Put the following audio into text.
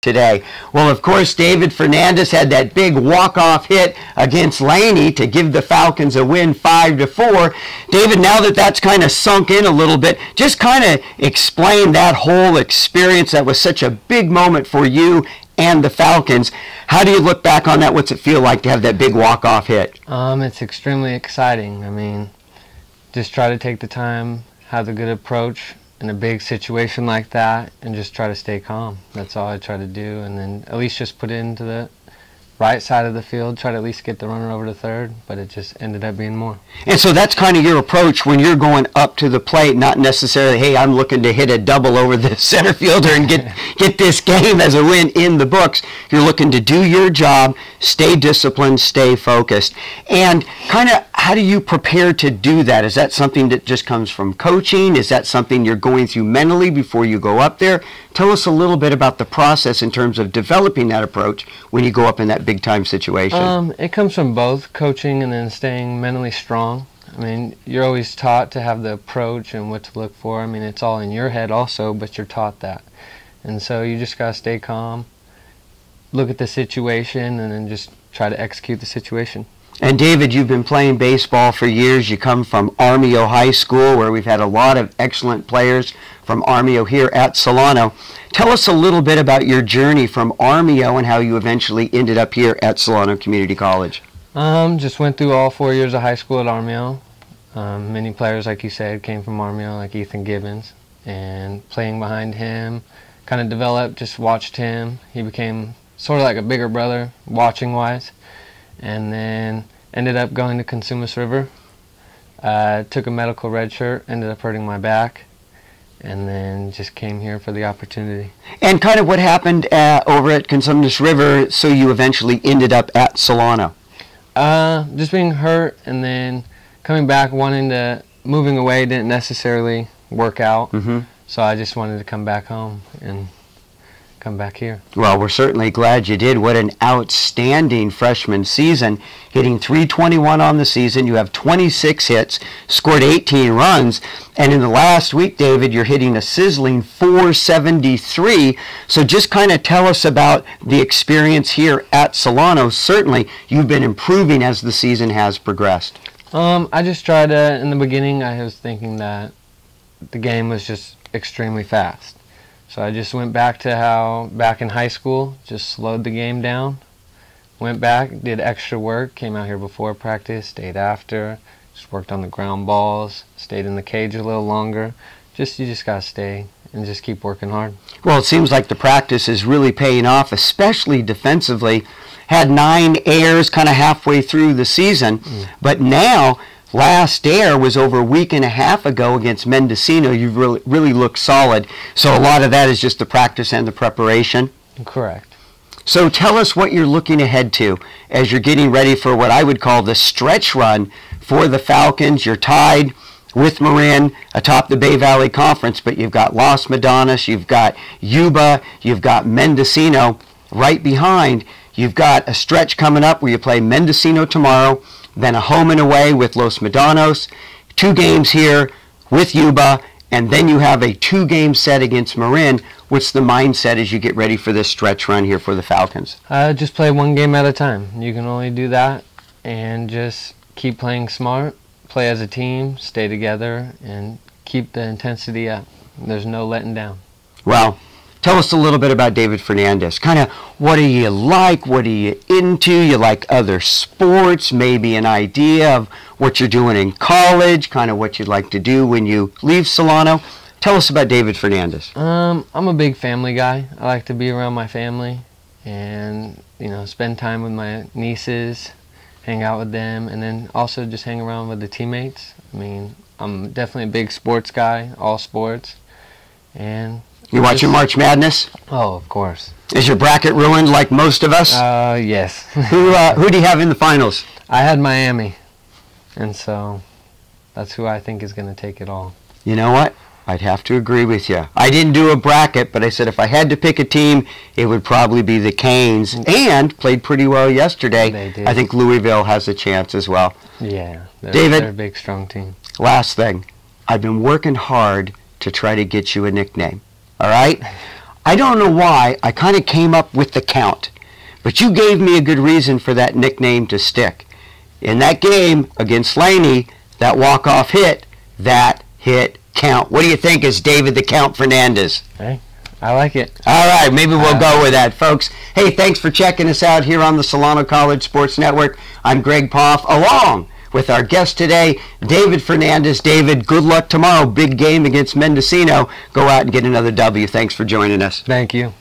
today. Well, of course, David Fernandez had that big walk-off hit against Laney to give the Falcons a win 5-4. David, now that that's kind of sunk in a little bit, just kind of explain that whole experience. That was such a big moment for you and the Falcons. How do you look back on that? What's it feel like to have that big walk-off hit? It's extremely exciting. I mean, just try to take the time, have a good approach in a big situation like that, and just try to stay calm. That's all I try to do, and then at least just put it into the right side of the field, try to at least get the runner over to third, but it just ended up being more. And so that's kind of your approach when you're going up to the plate, not necessarily, hey, I'm looking to hit a double over the center fielder and get this game as a win in the books. You're looking to do your job, stay disciplined, stay focused. And kind of how do you prepare to do that? Is that something that just comes from coaching? Is that something you're going through mentally before you go up there? Tell us a little bit about the process in terms of developing that approach when you go up in that big-time situation. It comes from both coaching and then staying mentally strong. I mean, you're always taught to have the approach and what to look for. I mean, it's all in your head also, but you're taught that. And so you just got to stay calm, look at the situation, and then just try to execute the situation. And David, you've been playing baseball for years. You come from Armio High School, where we've had a lot of excellent players from Armio here at Solano. Tell us a little bit about your journey from Armio and how you eventually ended up here at Solano Community College. Just went through all 4 years of high school at Armio. Many players, like you said, came from Armio, like Ethan Gibbons. And playing behind him, kind of developed, just watched him. He became sort of like a bigger brother, watching-wise. And then ended up going to Consumnes River. Took a medical red shirt, ended up hurting my back, and then just came here for the opportunity. And kind of what happened over at Consumnes River so you eventually ended up at Solano? Just being hurt and then coming back, moving away didn't necessarily work out. So I just wanted to come back home and come back here. Well, we're certainly glad you did. What an outstanding freshman season. Hitting .321 on the season. You have 26 hits, scored 18 runs, and in the last week, David, you're hitting a sizzling .473. So just kind of tell us about the experience here at Solano. Certainly, you've been improving as the season has progressed. I just tried to, in the beginning, I was thinking that the game was just extremely fast. So I just went back to how back in high school, just slowed the game down. Went back, did extra work, came out here before practice, stayed after, just worked on the ground balls, stayed in the cage a little longer. You just gotta stay and just keep working hard. Well, it seems like the practice is really paying off, especially defensively. Had 9 errors kind of halfway through the season, but now last air was over a week and a half ago against Mendocino. You've really looked solid. So a lot of that is just the practice and the preparation. Correct. So tell us what you're looking ahead to as you're getting ready for what I would call the stretch run for the Falcons. You're tied with Marin atop the Bay Valley Conference, but you've got Las Medanas, you've got Yuba, you've got Mendocino right behind. You've got a stretch coming up where you play Mendocino tomorrow, then a home and away with Los Medanos, 2 games here with Yuba, and then you have a 2-game set against Marin. What's the mindset as you get ready for this stretch run here for the Falcons? Just play 1 game at a time. You can only do that, and just keep playing smart, play as a team, stay together, and keep the intensity up. There's no letting down. Well, tell us a little bit about David Fernandez. Kind of what do you like? What are you into? You like other sports? Maybe an idea of what you're doing in college, kind of what you'd like to do when you leave Solano. Tell us about David Fernandez. I'm a big family guy. I like to be around my family and, spend time with my nieces, hang out with them, and then also just hang around with the teammates. I mean, I'm definitely a big sports guy, all sports. And you watching March Madness? Oh, of course. Is your bracket ruined like most of us? Yes. Who do you have in the finals? I had Miami, and so that's who I think is going to take it all. You know what? I'd have to agree with you. I didn't do a bracket, but I said if I had to pick a team, it would probably be the Canes, and played pretty well yesterday. They did. I think Louisville has a chance as well. Yeah, David, they're a big, strong team. Last thing. I've been working hard to try to get you a nickname. All right? I don't know why, I kind of came up with the Count. But you gave me a good reason for that nickname to stick. In that game against Laney, that walk-off hit, that hit count. What do you think is David the Count Fernandez? Hey, I like it. All right, maybe we'll go with that, folks. Hey, thanks for checking us out here on the Solano College Sports Network. I'm Greg Poff, along with our guest today, David Fernandez. David, good luck tomorrow. Big game against Mendocino. Go out and get another W. Thanks for joining us. Thank you.